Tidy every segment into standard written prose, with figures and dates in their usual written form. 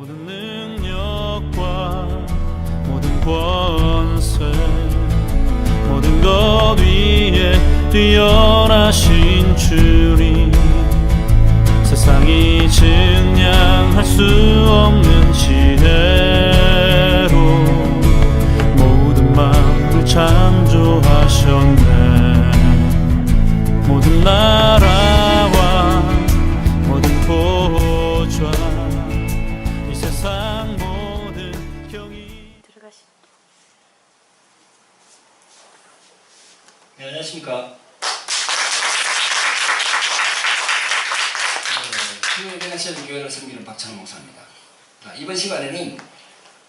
모든 능력과 모든 권세 모든 것 위에 뛰어나신 주님 세상이 증량할 수 없는 지혜로 모든 만물 창조하셨네. 모든 나라와 모든 보좌 이 세상 모든 경이 네, 안녕하십니까. 신흥대학시험교회를 섬기는 박찬호 목사입니다. 이번 시간에는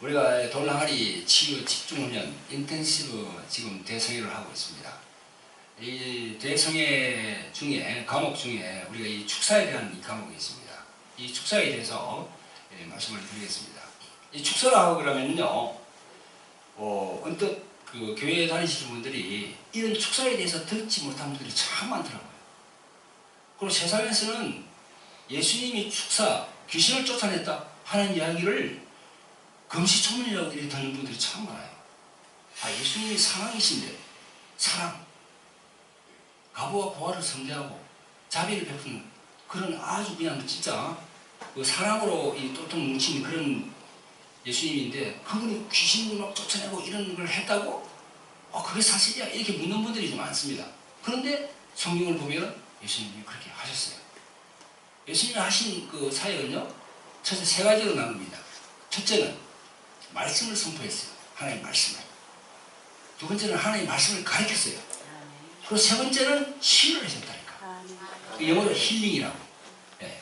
우리가 돌항아리 치유 집중훈련 인텐시브 지금 대성회를 하고 있습니다. 이 대성회 중에 과목 중에 우리가 이 축사에 대한 이 과목이 있습니다. 이 축사에 대해서 말씀을 드리겠습니다. 이 축사라고 그러면요, 언뜻 그 교회에 다니시는 분들이 이런 축사에 대해서 듣지 못한 분들이 참 많더라고요. 그리고 세상에서는 예수님이 축사, 귀신을 쫓아냈다 하는 이야기를 금시초문이라고 이렇게 듣는 분들이 참 많아요. 예수님이 사랑이신데, 사랑, 가부와 고아를 성대하고 자비를 베푸는 그런 아주 그냥 진짜 그 사랑으로 이 똘똘 뭉친 그런 예수님인데 그분이 귀신을 막 쫓아내고 이런 걸 했다고? 그게 사실이야? 이렇게 묻는 분들이 좀 많습니다. 그런데 성경을 보면 예수님이 그렇게 하셨어요. 예수님이 하신 그 사역은요, 첫째 세 가지로 나눕니다. 첫째는 말씀을 선포했어요. 하나님의 말씀을. 두 번째는 하나님의 말씀을 가르쳤어요. 그리고 세 번째는 치유를 하셨다니까. 영어로 힐링이라고. 네.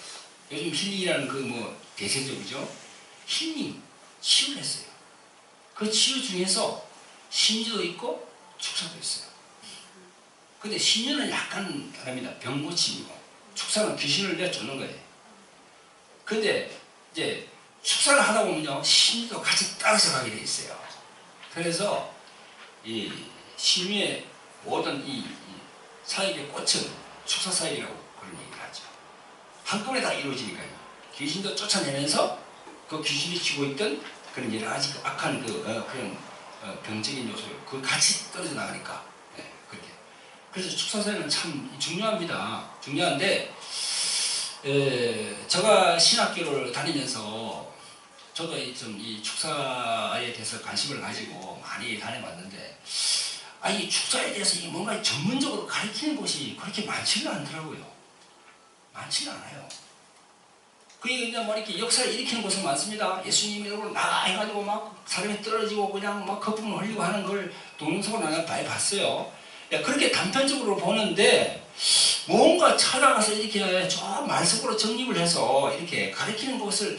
요즘 힐링이라는 그 뭐 대세적이죠. 힐링, 치유를 했어요. 그 치유 중에서 신유도 있고 축사도 있어요. 근데 신유는 약간 다릅니다. 병 고침이고. 축사는 귀신을 내쫓는 거예요. 근데 이제 축사를 하다 보면요, 신유도 같이 따라서 가게 돼 있어요. 그래서 이 신유의 모든 이 사역의 꽃은 축사 사역이라고 그런 얘기를 하죠. 한꺼번에 다 이루어지니까요. 귀신도 쫓아내면서 그 귀신이 쥐고 있던 그런 여러 가지 악한 그런 병적인 요소를 그 같이 떨어져 나가니까. 그렇게. 그래서 축사 사역은 참 중요합니다. 중요한데, 제가 신학교를 다니면서 저도 좀 이 축사에 대해서 관심을 가지고 많이 다녀봤는데, 이 축사에 대해서 뭔가 전문적으로 가르치는 곳이 그렇게 많지는 않더라고요. 많지는 않아요. 그러니까 뭐 이렇게 역사를 일으키는 곳은 많습니다. 예수님이 이러고 나가 해가지고 막 사람이 떨어지고 그냥 막 거품을 흘리고 하는 걸 동영상으로 나는 많이 봤어요. 그렇게 단편적으로 보는데 뭔가 찾아가서 이렇게 저 말석으로 정립을 해서 이렇게 가르치는 곳을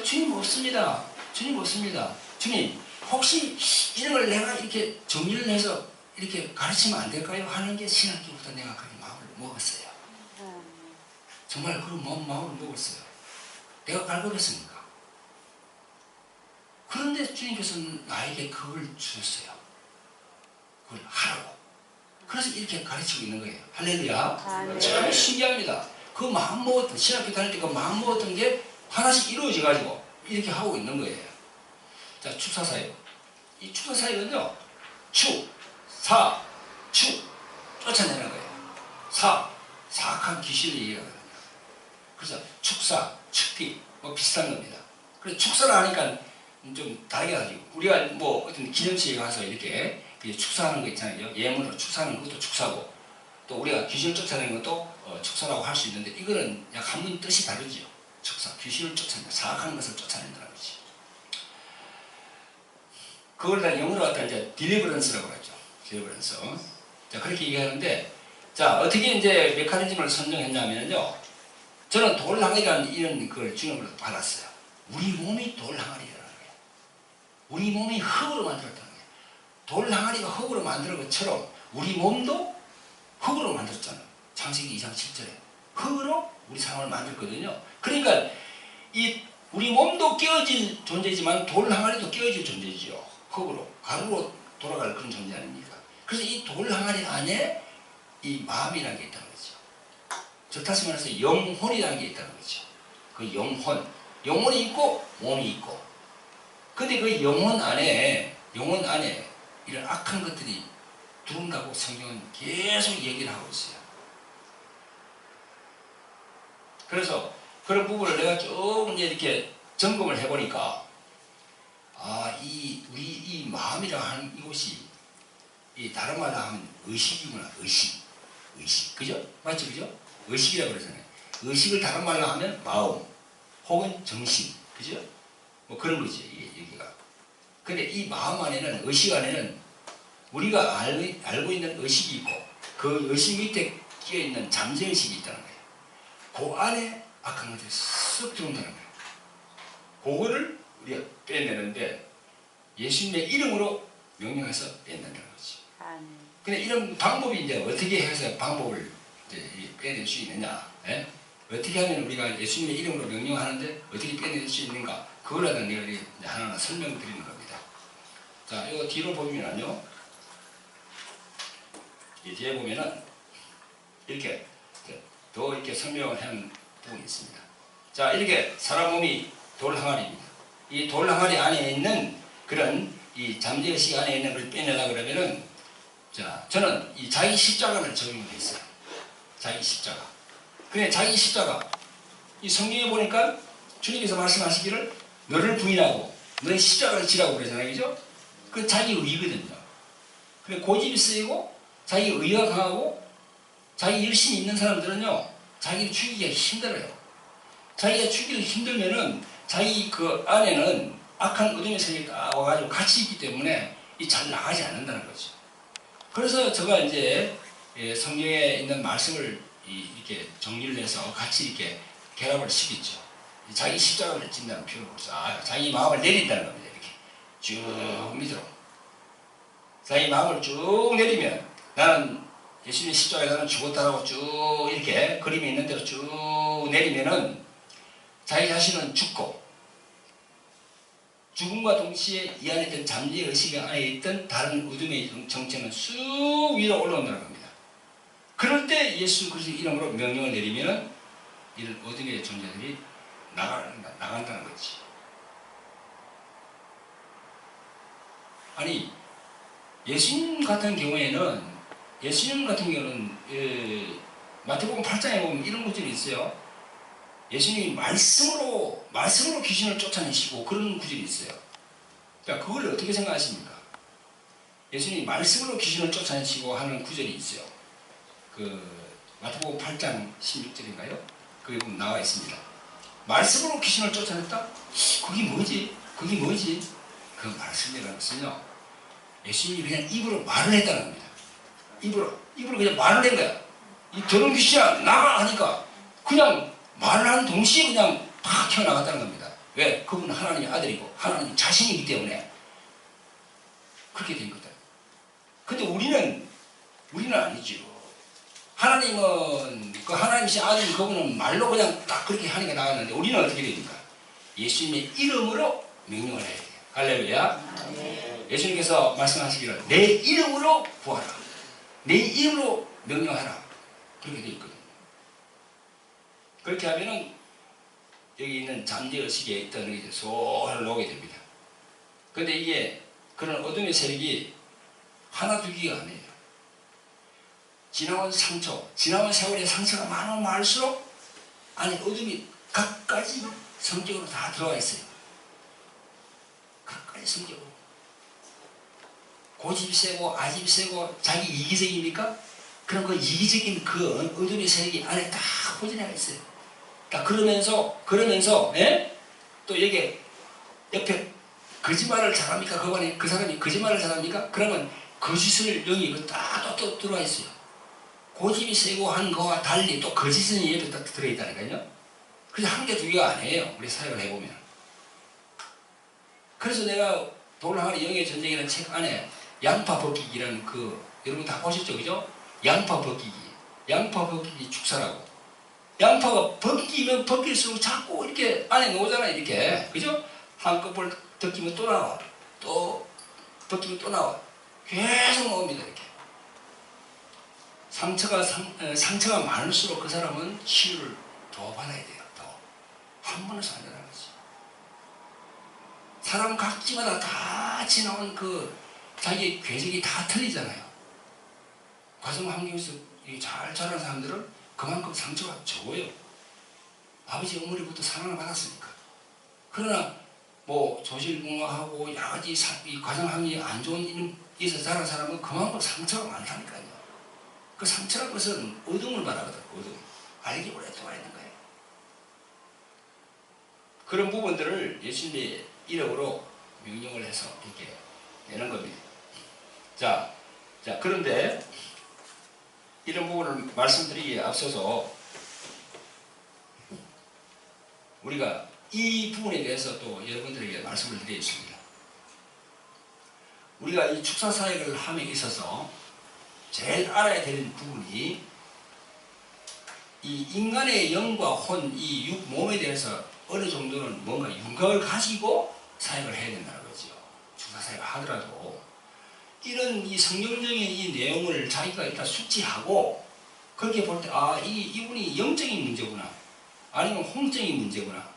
주님 없습니다. 주님 없습니다. 주님 혹시 이런 걸 내가 이렇게 정리를 해서 이렇게 가르치면 안 될까요? 하는 게 신학교부터 내가 그렇게 마음을 먹었어요. 정말 그런 마음을 먹었어요. 내가 갈급했으니까. 그런데 주님께서는 나에게 그걸 주셨어요. 그걸 하라고. 그래서 이렇게 가르치고 있는 거예요. 할렐루야. 참 신기합니다. 그 마음 먹었던, 신학교 다닐 때 그 마음 먹었던 게 하나씩 이루어져가지고 이렇게 하고 있는 거예요. 자, 축사사역. 이 축사사역은요, 쫓아내는 거예요. 사악한 귀신을 얘기하거든요. 그래서 축사, 축기, 뭐 비슷한 겁니다. 그래서 축사를 하니까 좀 다르게 하죠. 우리가 뭐 어떤 기념식에 가서 이렇게 축사하는 거 있잖아요. 예물로 축사하는 것도 축사고, 또 우리가 귀신을 쫓아내는 것도 축사라고 할 수 있는데, 이거는 약 한문 뜻이 다르죠. 축사, 귀신을 쫓아낸다, 사악한 것을 쫓아낸다는 거지. 그걸 다 영어로 갖다 이제 딜리버런스라고 하죠. 딜리버런스. 자, 그렇게 얘기하는데, 자, 어떻게 이제 메커니즘을 선정했냐면요, 저는 돌항아리라는 이런 걸 주님으로 받았어요. 우리 몸이 돌항아리라는 거예요. 우리 몸이 흙으로 만들었다는 거예요. 돌항아리가 흙으로 만든 것처럼 우리 몸도 흙으로 만들었잖아요. 창세기 2장 7절에. 흙으로 우리 사람을 만들거든요. 그러니까 이 우리 몸도 깨어질 존재지만 돌항아리도 깨어질 존재지요. 흙으로, 가루로 돌아갈 그런 존재 아닙니까? 그래서 이 돌항아리 안에 이 마음이라는 게 있다는 거죠. 즉 다시 말해서 영혼이라는 게 있다는 거죠. 그 영혼, 영혼이 있고 몸이 있고. 근데 그 영혼 안에 이런 악한 것들이 들어온다고 성경은 계속 얘기를 하고 있어요. 그래서 그런 부분을 내가 쭉 이제 이렇게 점검을 해보니까 우리 이 마음이라 하는 이것이 이 다른 말로 하면 의식이구나. 의식. 그죠? 맞죠? 그죠? 의식이라고 그러잖아요. 의식을 다른 말로 하면 마음 혹은 정신. 그죠? 뭐 그런 거지, 여기가. 근데 이 마음 안에는, 의식 안에는 우리가 알고 있는 의식이 있고 그 의식 밑에 끼어있는 잠재의식이 있다는 거예요. 그 안에 악한 것들이 쓱 들어온다는 거예요. 그거를 우리가 빼내는데 예수님의 이름으로 명령해서 빼낸다는 거지. 근데 이런 방법이 이제 어떻게 해서 방법을 이제 빼낼 수 있느냐? 예? 어떻게 하면 우리가 예수님의 이름으로 명령하는데 어떻게 빼낼 수 있는가? 그걸 내가 이제 하나하나 설명드리는 겁니다. 자, 이거 뒤로 보면은요, 이 뒤에 보면은 이렇게 더 이렇게 설명을 하는 부분이 있습니다. 자, 이렇게 사람 몸이 돌 항아리입니다. 이 돌 항아리 안에 있는 그런 이 잠재의식 안에 있는 걸 빼내려고 그러면은, 자, 저는 이 자기 십자가를 적용을 했어요. 자기 십자가. 근데 자기 십자가, 이 성경에 보니까 주님께서 말씀하시기를 너를 부인하고 너의 십자가를 지라고 그러잖아요. 그죠? 그 자기 의거든요. 그래, 고집이 쓰이고 자기 의가 강하고 자기 열심히 있는 사람들은요, 자기를 죽이기가 힘들어요. 자기가 죽이기 힘들면은 자기 그 안에는 악한 어둠의 세계가 와가지고 같이 있기 때문에 잘 나가지 않는다는 거죠. 그래서 제가 이제 성경에 있는 말씀을 이렇게 정리를 해서 같이 이렇게 결합을 시켰죠. 자기 십자가를 진다는 표현으로서 자기 마음을 내린다는 겁니다. 이렇게 쭉 밑으로. 자기 마음을 쭉 내리면 나는 예수님의 십자가에 나는 죽었다라고 쭉 이렇게 그림이 있는 대로 쭉 내리면은 자기 자신은 죽고 죽음과 동시에 이 안에 있던 잠재의식 안에 있던 다른 어둠의 정체는 쑥 위로 올라온다는 겁니다. 그럴 때 예수 그리스도의 이름으로 명령을 내리면 이런 어둠의 존재들이 나간다는 거지. 아니, 예수님 같은 경우는 마태복음 8장에 보면 이런 구절이 있어요. 예수님이 말씀으로 귀신을 쫓아내시고 그런 구절이 있어요. 그러니까 그걸 어떻게 생각하십니까? 예수님이 말씀으로 귀신을 쫓아내시고 하는 구절이 있어요. 그 마태복음 8장 16절인가요? 거기 보면 나와 있습니다. 말씀으로 귀신을 쫓아냈다? 그게 뭐지? 그 말씀이라는 것은요, 예수님이 그냥 입으로 말을 했다는 겁니다. 입으로 그냥 말을 한 거야. 이 더러운 귀신아 나가 하니까 그냥 말을 한 동시에 그냥 팍 튀어나갔다는 겁니다. 왜? 그분은 하나님의 아들이고 하나님의 자신이기 때문에 그렇게 된 거다. 근데 우리는 아니죠. 하나님은 그 하나님이신 아들인 그분은 말로 그냥 딱 그렇게 하니까 나갔는데 우리는 어떻게 됩니까? 예수님의 이름으로 명령을 해야 돼요. 할렐루야. 예수님께서 말씀하시기를 내 이름으로 구하라. 내 이름으로 명령하라. 그렇게 되어 있거든요. 그렇게 하면은 여기 있는 잠재의식에 있던 게 소홀 나오게 됩니다. 그런데 이게 그런 어둠의 세력이 하나 두 개가 아니에요. 지나온 상처, 지나온 세월의 상처가 많으면 많을수록 안에 어둠이 각가지 성격으로 다 들어와 있어요. 각가지 성격으로. 고집이 세고 아집이 세고 자기 이기적입니까? 그럼 그 이기적인 그 어둠의 세력이 안에 다 포진해가 있어요. 그러면서 또 여기 옆에 거짓말을 잘합니까? 그 사람이 거짓말을 잘합니까? 그러면 거짓을 영이 다 또 들어와 있어요. 고집이 세고 한 거와 달리 또 거짓은 옆에 딱 들어있다니까요. 그래서 한 개 두 개가 아니에요. 우리 사역을 해보면. 그래서 내가 돌항아리 영의 전쟁이라는 책 안에 양파 벗기기라는 여러분 다 보셨죠? 그죠? 양파 벗기기 축사라고. 양파가 벗기면 벗길수록 자꾸 이렇게 안에 나오잖아요. 이렇게. 그죠? 한꺼풀 벗기면 또 나와. 또 벗기면 또 나와. 계속 나옵니다. 이렇게. 상처가 많을수록 그 사람은 치유를 더 받아야 돼요. 더. 한 번에서 안 되는 거지. 사람 각지마다 다 지나온 그 자기의 궤적이 다 틀리잖아요. 가정 환경에서 잘 자란 사람들은 그만큼 상처가 적어요. 아버지 어머니부터 사랑을 받았으니까. 그러나 뭐 조실공화하고 여러 가지 이 가정 환경이 안 좋은 일에서 자란 사람은 그만큼 상처가 많다니까요. 그 상처란 것은 어둠을 말하거든. 어둠. 알기 오랫동안 있는 거예요. 그런 부분들을 예수님의 이름으로 명령을 해서 이렇게 내는 겁니다. 자, 그런데 이런 부분을 말씀드리기에 앞서서 우리가 이 부분에 대해서 또 여러분들에게 말씀을 드리겠습니다. 우리가 이 축사 사역을 함에 있어서 제일 알아야 되는 부분이 이 인간의 영과 혼, 이 육 몸에 대해서 어느 정도는 뭔가 윤곽을 가지고 사역을 해야 된다는 거죠. 축사 사역을 하더라도 이런 이 성경적인 이 내용을 자기가 일단 숙지하고 그렇게 볼 때 이분이 영적인 문제구나, 아니면 홍적인 문제구나,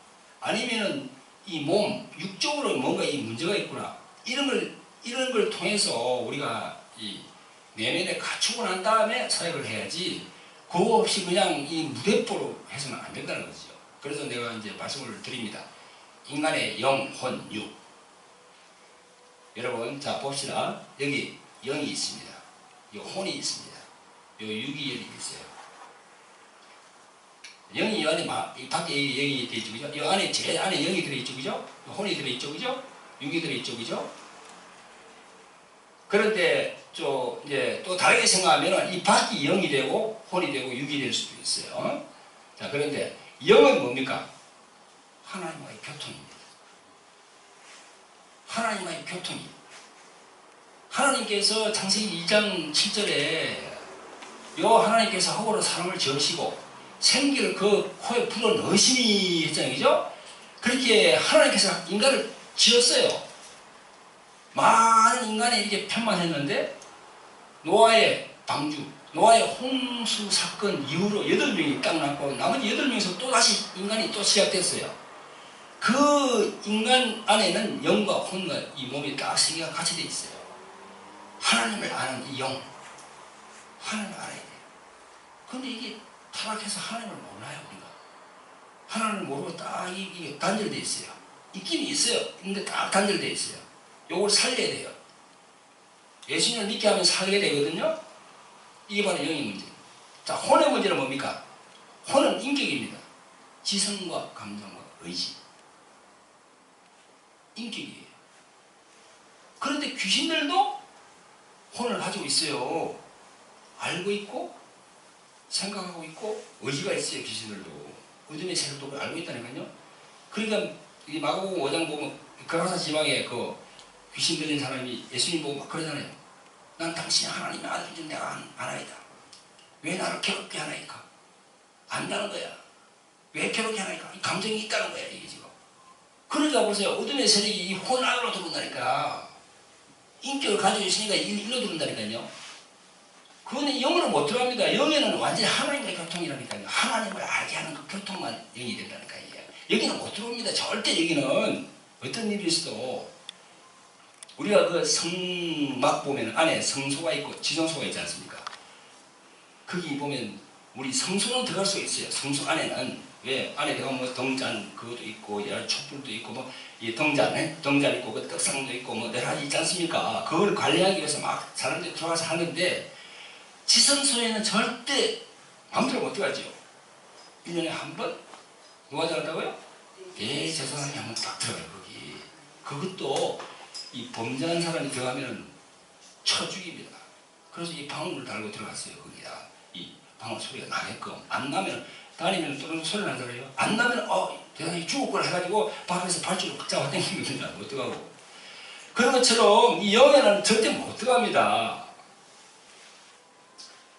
아니면은 이 몸 육적으로 뭔가 이 문제가 있구나, 이런 걸 통해서 우리가 이 내면에 갖추고 난 다음에 사역을 해야지 그거 없이 그냥 이 무대포로 해서는 안 된다는 거죠. 그래서 내가 이제 말씀을 드립니다. 인간의 영, 혼, 육. 여러분, 자 봅시다. 여기 영이 있습니다. 요 혼이 있습니다. 요 육이 여기 있어요. 영이 이 안에 이 밖에 영이 들어있죠, 그죠? 이 안에 제일 안에 영이 들어있죠, 그죠? 혼이 들어있죠, 그죠? 육이 들어있죠, 그죠? 그런데 이제 또 다르게 생각하면 이 밖이 영이 되고 혼이 되고 육이 될 수도 있어요. 자, 그런데 영은 뭡니까? 하나님과의 교통입니다. 하나님과의 교통이. 하나님께서 창세기 2장 7절에 요 하나님께서 하고로 사람을 지으시고 생기를 그 코에 불어 넣으시니 했잖아요, 그죠? 그렇게 하나님께서 인간을 지었어요. 많은 인간이 이렇게 편만했는데 노아의 방주, 노아의 홍수 사건 이후로 8명이 딱 남고 나머지 8명에서 또 다시 인간이 또 시작됐어요. 그 인간 안에는 영과 혼과 이 몸이 딱 세 개가 같이 되어 있어요. 하나님을 아는 이 영, 하나님을 알아야 돼요. 그런데 이게 타락해서 하나님을 몰라요, 우리가. 하나님을 모르고 딱 이게 단절되어 있어요. 있긴 있어요. 근데 딱 단절되어 있어요. 요걸 살려야 돼요. 예수님을 믿게 하면 살게 되거든요. 이게 바로 영의 문제. 자, 혼의 문제는 뭡니까? 혼은 인격입니다. 지성과 감정과 의지. 인격이에요. 그런데 귀신들도 혼을 가지고 있어요. 알고 있고 생각하고 있고 의지가 있어요. 귀신들도. 어둠의 세력도 알고 있다니까요. 그러니까 이 마가복음 5장 보면 그라사 지방에 그 귀신 들린 사람이 예수님 보고 막 그러잖아요. 난 당신이 하나님의 아들인 줄 내가 아나이다. 왜 나를 괴롭게 하나이까? 안다는 거야. 왜 괴롭게 하나이까? 이 감정이 있다는 거야, 이게 지금. 그러니까 보세요. 어둠의 세력이 이 혼 안으로 들어온다니까. 인격을 가지고 있으니까 일로 들어온다니까요. 그거는 영으로 못 들어갑니다. 영에는 완전히 하나님과의 교통이라니까요. 하나님을 알게 하는 그 교통만 영이 된다니까요. 여기는 못 들어옵니다. 절대 여기는 어떤 일이 있어도 우리가 그 성막 보면 안에 성소가 있고 지성소가 있지 않습니까? 거기 보면 우리 성소는 들어갈 수가 있어요. 성소 안에는 왜 안에 들어가면 뭐 동잔 그것도 있고 여러 촛불도 있고 뭐 이 동잔 있고 그 떡상도 있고 뭐 여러 가지 있지 않습니까? 그걸 관리하기 위해서 막 사람들이 들어가서 하는데 지성소에는 절대 마음대로 못 들어가죠. 1년에 한 번? 누가 들어간다고요? 대제사장이 한 번 딱 들어가요. 거기. 그것도 이 범죄한 사람이 들어가면 쳐 죽입니다. 그래서 이 방울을 달고 들어갔어요. 거기다. 이 방울 소리가 나게끔. 안 나면 다니면 또 소리 나잖아요. 안 나면 대단히 죽을 걸 해가지고 밖에서 발주로 꽉 잡아 당기면 못 들어가고. 그런 것처럼 이 영에는 절대 못 들어갑니다.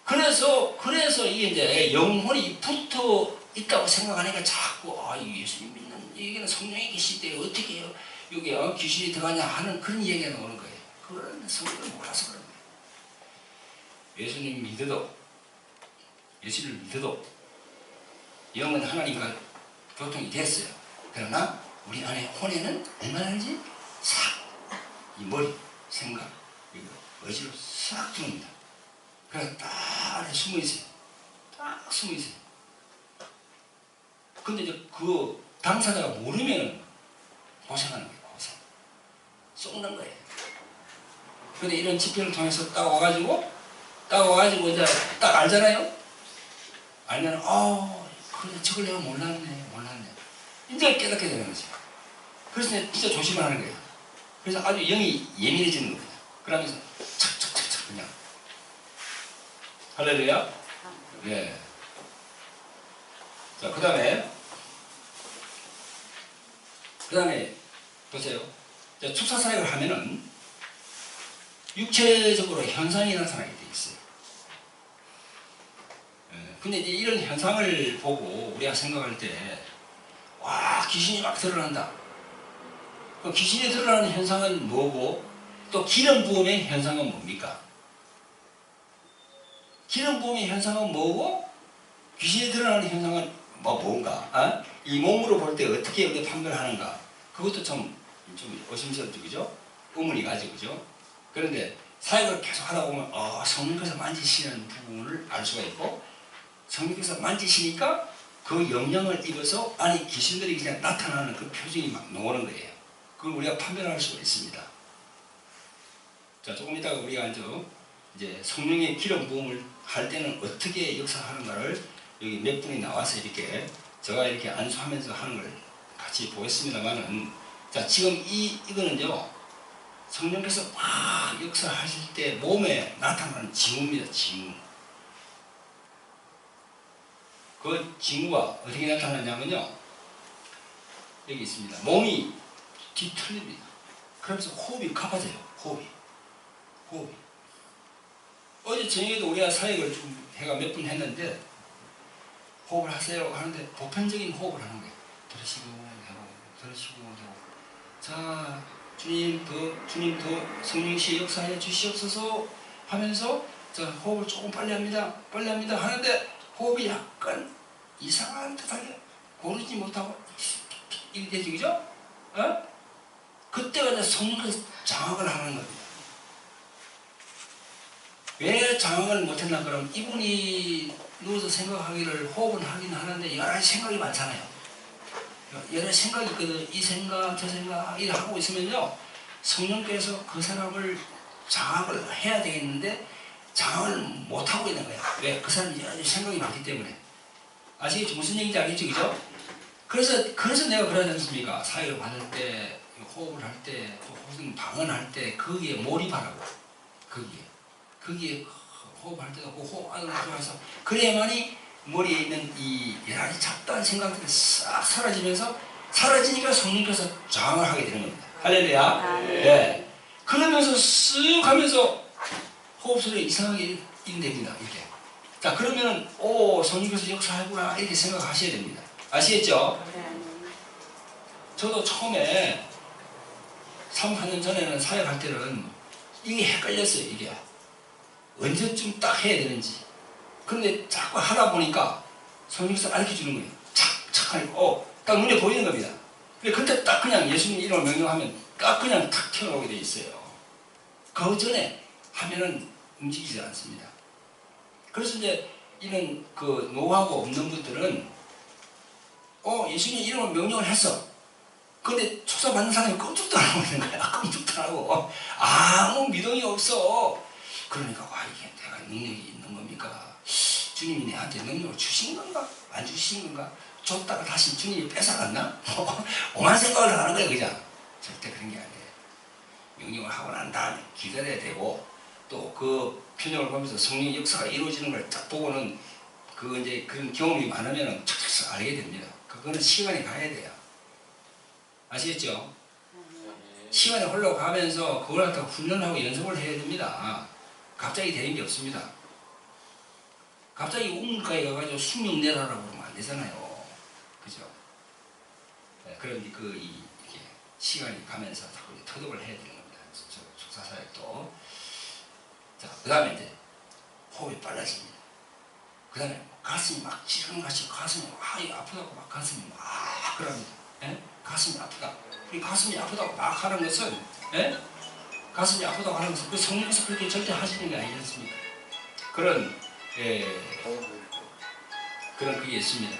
그래서 이게 이제 영혼이 붙어 있다고 생각하니까 자꾸 예수님 믿는 얘기는 성령이 계실 때 어떻게 해요? 여기 귀신이 들어가냐 하는 그런 얘기가 나오는 거예요. 그건 성령을 몰라서 그런 거예요. 예수님을 믿어도 영은 하나님과 교통이 됐어요. 그러나 우리 안에 혼에는 얼마나 알지? 이 머리, 생각, 이거 의지로 싹 들어옵니다. 그래서 딱 안에 숨어 있어요. 딱 숨어 있어요. 근데 이제 그 당사자가 모르면 고생하는 거예요. 고생. 쏟는 거예요. 근데 이런 집회를 통해서 딱 와가지고 이제 딱 알잖아요. 알면 그래 저걸 내가 몰랐네. 이제 깨닫게 되는 거죠. 그래서 진짜 조심을 하는 거예요. 그래서 아주 영이 예민해지는 겁니다. 그러면서 착착착착 그냥 할렐루야. 예. 자, 그 다음에 보세요. 축사 사역을 하면은 육체적으로 현상이 나타나게 돼 있어요. 예. 근데 이제 이런 현상을 보고 우리가 생각할 때, 와, 귀신이 막 드러난다. 그 귀신이 드러나는 현상은 뭐고, 또 기름 부음의 현상은 뭡니까? 기름 부음의 현상은 뭐고, 귀신이 드러나는 현상은 뭔가? 이 몸으로 볼 때 어떻게 우리가 판별하는가? 그것도 좀 의심스럽죠, 그죠? 의문이 가지고, 그죠? 그런데 사역을 계속 하다 보면, 성령께서 만지시는 부분을 알 수가 있고, 성령께서 만지시니까 그 영향을 입어서 안에 귀신들이 그냥 나타나는 그 표정이 막 나오는 거예요. 그걸 우리가 판별할 수가 있습니다. 자, 조금 이따가 우리가 이제 성령의 기름 부음을 할 때는 어떻게 역사하는가를 여기 몇 분이 나와서 이렇게 제가 이렇게 안수하면서 하는 걸 같이 보겠습니다만은, 자, 지금 이거는요, 성령께서 막 역사하실 때 몸에 나타나는 징후입니다. 징후. 그 징후가 어떻게 나타나냐면요, 여기 있습니다. 몸이 뒤틀립니다. 그러면서 호흡이 가빠져요. 호흡이. 어제 저녁에도 우리가 사역을 좀 해가 몇 분 했는데, 호흡을 하세요 하는데 보편적인 호흡을 하는 거예요. 들으시고 되고. 자, 주님 더 성령씨 역사해 주시옵소서 하면서, 자, 호흡을 조금 빨리 합니다 하는데 호흡이 약간 이상한 듯하게 고르지 못하고 이렇게 되죠, 그죠? 그때가 이제 성령께서 장악을 하는 겁니다. 왜 장악을 못했나 그러면, 이분이 누워서 생각하기를 호흡은 하긴 하는데 여러 가지 생각이 많잖아요. 여러 생각이 있거든. 이 생각 저 생각 이렇게 하고 있으면요, 성령께서 그 사람을 장악을 해야 되겠는데 장악을 못하고 있는 거예요. 왜? 그 사람이 여러 가지 생각이 많기 때문에. 아시겠죠? 무슨 얘기인지 알겠죠? 그죠? 그래서 내가 그러지 않습니까? 사역을 받을 때, 호흡을 할 때, 혹은 방언할 때 거기에 몰입하라고. 거기에 호흡할 때도 그 호흡 안으로 들어가서, 그래야만이 머리에 있는 이 여러 가지 잡다한 생각들이 싹 사라지니까 성령께서 장악을 하게 되는 겁니다. 할렐루야. 네. 그러면서 쓱 하면서 호흡 소리가 이상하게 됩니다. 이렇게. 자, 그러면은 성령께서 역사하구나 이렇게 생각하셔야 됩니다. 아시겠죠? 저도 처음에 3, 4년 전에는 사역할 때는 이게 헷갈렸어요. 이게 언제쯤 딱 해야 되는지. 근데 자꾸 하다 보니까 성령께서 알려주는 거예요. 착착하니까 딱 눈에 보이는 겁니다. 근데 그때 딱 그냥 예수님 이름을 명령하면 딱 그냥 탁 튀어나오게 돼 있어요. 그 전에 하면은 움직이지 않습니다. 그래서 이제 이런 그 노하우가 없는 분들은 예수님 이름을 명령을 했어. 근데 축사 받는 사람이 끔찍도 안 하고 있는 거야. 끔찍도 안 하고 아무 미동이 없어. 그러니까 이게 내가 능력이 있는 겁니까? 주님이 내한테 능력을 주신 건가? 안 주신 건가? 줬다가 다시 주님이 뺏어갔나? 오만 생각을 하는 거야, 그냥. 절대 그런 게 아니에요. 명령을 하고 난 다음에 기다려야 되고, 또 그 표정을 보면서 성령 역사가 이루어지는 걸 딱 보고는 이제 그런 경험이 많으면 착착 알게 됩니다. 그거는 시간이 가야 돼요. 아시겠죠? 시간이 흘러가면서 그걸 갖다가 훈련하고 연습을 해야 됩니다. 갑자기 되는 게 없습니다. 갑자기 우물가에 가가지고 숙명 내라라고 그러면 안 되잖아요. 그죠? 네, 그럼 이렇게 시간이 가면서 자꾸 터득을 해야 되는 겁니다. 축사사역도. 자, 그 다음에 이제 호흡이 빨라집니다. 그 다음에 가슴이 막 찌르는같이 가슴이 아프다고 막 가슴이 막 그럽니다. 예? 가슴이 아프다. 이 가슴이 아프다고 막 하는 것은, 예? 가슴이 아프다고 하면서 그 성령께서 그렇게 절대 하시는 게 아니지 않습니까? 그런 그런 그게 있습니다.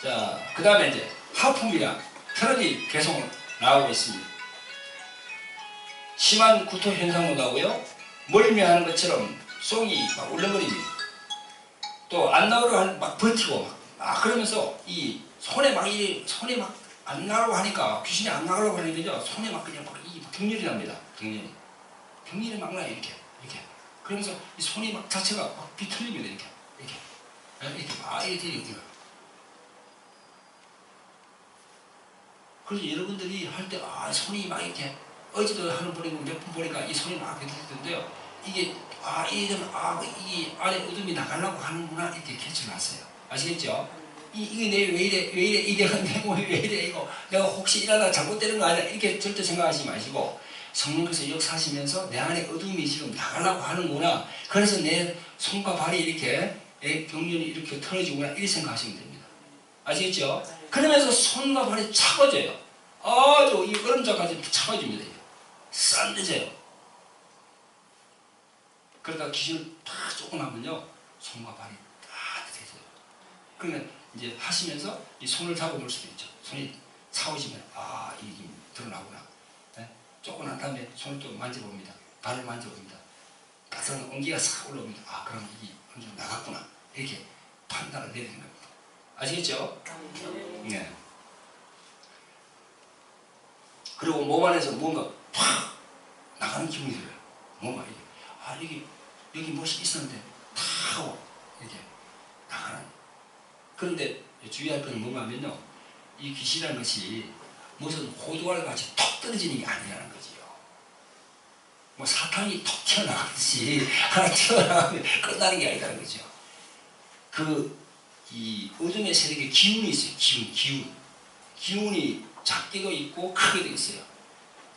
자, 그 다음에 이제 하품이랑 트러블이 계속 나오고 있습니다. 심한 구토 현상도 나오고요. 멀미하는 것처럼 송이 막 울렁거립니다. 또 안 나오려고 막 버티고 그러면서 이 손에 막 안 나가려고 하니까 귀신이 안 나가려고 하니까 손에 막 그냥 막 이 경련이 납니다. 경련이 막 나요. 이렇게 그러면서 이 손이 막 자체가 막 비틀립니다. 이렇게. 그래서 여러분들이 할 때 손이 막 이렇게 어제도 하는 분이 몇 분 보니까 이 손이 막 비틀리던데요. 이게 이 안에 어둠이 나가려고 하는구나 이렇게 캐치놨어요. 아시겠죠? 이게 왜 이래 내 몸이 왜 이래 이거 내가 혹시 일하다가 잘못되는 거 아니야 이렇게 절대 생각하지 마시고 성령께서 역사하시면서 내 안에 어둠이 지금 나가려고 하는구나. 그래서 내 손과 발이 이렇게 경련이 이렇게 틀어지구나 이렇게 생각하시면 됩니다. 아시겠죠? 그러면서 손과 발이 차가워져요. 아주 이 얼음자까지 차가워집니다. 싼데져요. 그러다 귀신을 딱 조금 하면요 손과 발이 따뜻해져요. 그러면 이제 하시면서 이 손을 잡아볼 수도 있죠. 손이 차오지면 이게 드러나구나. 네? 조금 한 다음에 손을 또 만져봅니다. 발을 만져봅니다. 따뜻한 온기가 싹 올라옵니다. 그럼 이게 어느 정도 나갔구나. 이렇게 판단을 내리는 겁니다. 아시겠죠? 네. 그리고 몸 안에서 뭔가 팍 나가는 기분이 들어요. 뭔가 이게 여기 무엇이 있었는데 탁 이렇게 나가는. 그런데 주의할 건 뭐냐면요, 이 귀신이라는 것이 무슨 호두알 같이 톡 떨어지는 게 아니라는 거지요. 뭐 사탕이 톡 튀어나가듯이 하나 튀어나가면 끝나는 게 아니라는 거죠. 이 어둠의 세력에 기운이 있어요. 기운이 작게도 있고 크게도 있어요.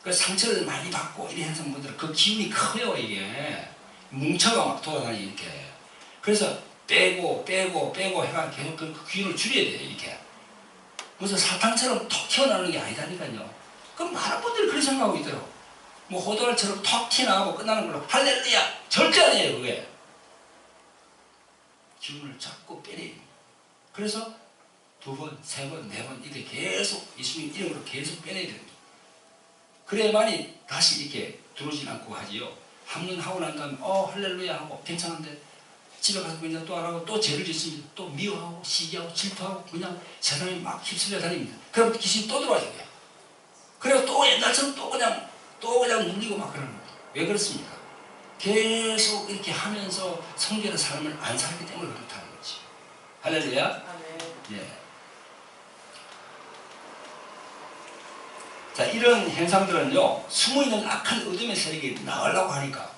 그 상처를 많이 받고 이런 현상분들은 그 기운이 커요. 이게 뭉쳐가 막 돌아다니 이렇게. 그래서 빼고 해가 계속 그 기운을 줄여야 돼요. 이렇게 무슨 사탕처럼 톡 튀어나오는 게 아니다니까요. 그럼 많은 분들이 그렇게 생각하고 있더라고. 뭐 호돌처럼 톡 튀어나오고 끝나는 걸로 할렐루야 절대 아니에요. 그게 기운을 잡고 빼내야 됩니다. 그래서 2번, 3번, 4번 이렇게 계속 예수님 이름으로 계속 빼내야 됩니다. 그래야만이 다시 이렇게 들어오진 않고 하지요. 한 번 하고 난 다음에 할렐루야 하고 괜찮은데 집에 가서 그냥 또 안 하고 또 죄를 짓습니다. 또 미워하고 시기하고 질투하고 그냥 세상에 막 휩쓸려 다닙니다. 그럼 귀신이 또 들어와야 돼요. 그래서 또 옛날처럼 또 그냥 눌리고 막 그러는 거예요. 왜 그렇습니까? 계속 이렇게 하면서 성결한 삶을 안 살기 때문에 그렇다는 거지. 할렐루야. 예. 자, 이런 현상들은요, 숨어있는 악한 어둠의 세력이 나가려고 하니까,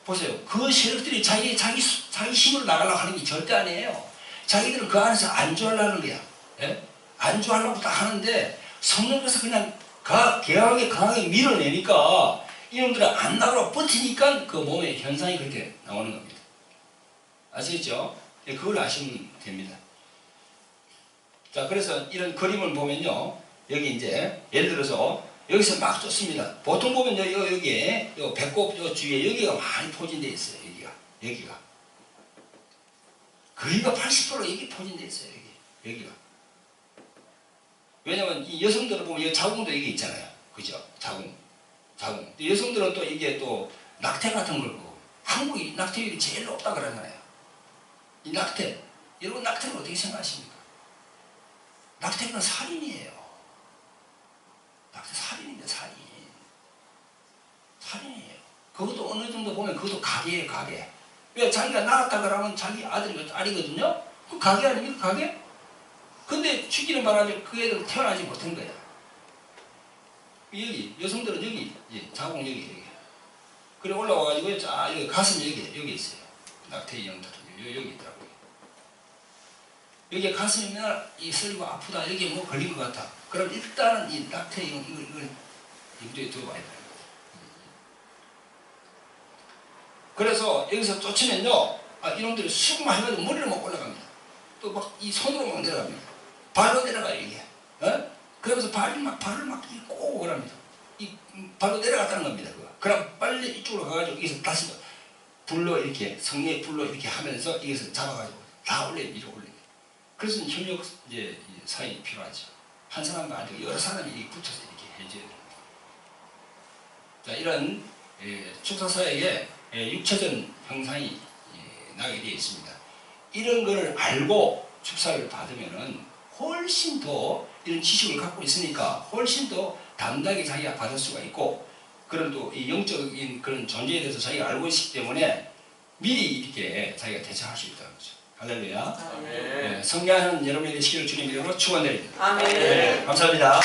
보세요. 그 세력들이 자기 힘으로 나가려고 하는 게 절대 아니에요. 자기들은 그 안에서 안주하려는 거야. 예? 안주하려고 다 하는데, 성령께서 그냥 강하게 밀어내니까, 이놈들은 안 나가려고 버티니까 그 몸의 현상이 그렇게 나오는 겁니다. 아시겠죠? 예, 그걸 아시면 됩니다. 자, 그래서 이런 그림을 보면요, 여기 이제 예를 들어서 여기서 막 쫓습니다. 보통 보면 여기에 배꼽 주위에 여기가 많이 포진되어 있어요. 여기가 거의가 80% 여기 포진되어 있어요. 여기가. 왜냐면 이 여성들은 보면 여기 자궁도 여기 있잖아요. 그죠? 자궁. 여성들은 또 이게 또 낙태 같은 걸 보고, 한국이 낙태율이 제일 높다 그러잖아요. 이 낙태, 여러분 낙태는 어떻게 생각하십니까? 낙태는 살인이에요. 낙태 살인인데 살인이에요. 그것도 어느 정도 보면 그것도 가게예요. 가게. 왜? 자기가 낳았다 그러면 자기 딸이거든요. 그 가게 아닙니까? 가게? 근데 죽이는 바람에 그 애들 태어나지 못한 거야. 여기 여성들은 여기 자궁 여기 그래 올라와가지고 여기 가슴 여기 있어요. 낙태의 영들 여기 있더라고요. 여기 가슴이 맨날 이 설리고 아프다, 여기에 뭐 걸린 것 같다. 그럼 일단은 이 낙태의 영 이걸 염두에 두고 와야 돼요. 그래서 여기서 쫓으면요, 이놈들이 수금만 해가지고 머리를 막 올라갑니다. 또 막 이 손으로 막 내려갑니다. 발로 내려가요, 이게. 그러면서 발을 막 꼬고 그럽니다. 바로 내려갔다는 겁니다. 그거. 그럼 빨리 이쪽으로 가가지고 여기서 다시 불로 이렇게 성령의 불로 이렇게 하면서 여기서 잡아가지고 다 올려 위로 올려. 그래서 협력 이제 사역이 필요하죠. 한 사람만 아니고 여러 사람이 이렇게 붙여서 이렇게 해줘야 됩니다. 자, 이런 축사 사역에 육체전 형상이 나게 되어 있습니다. 이런 거를 알고 축사를 받으면은 훨씬 더 이런 지식을 갖고 있으니까 훨씬 더 담대하게 자기가 받을 수가 있고, 그런 또 이 영적인 그런 존재에 대해서 자기가 알고 있기 때문에 미리 이렇게 자기가 대처할 수 있다는 거죠. 할렐루야. 성령하는 여러분의 되시기를 주님 이름으로 축원드립니다. 아멘. 네, 감사합니다.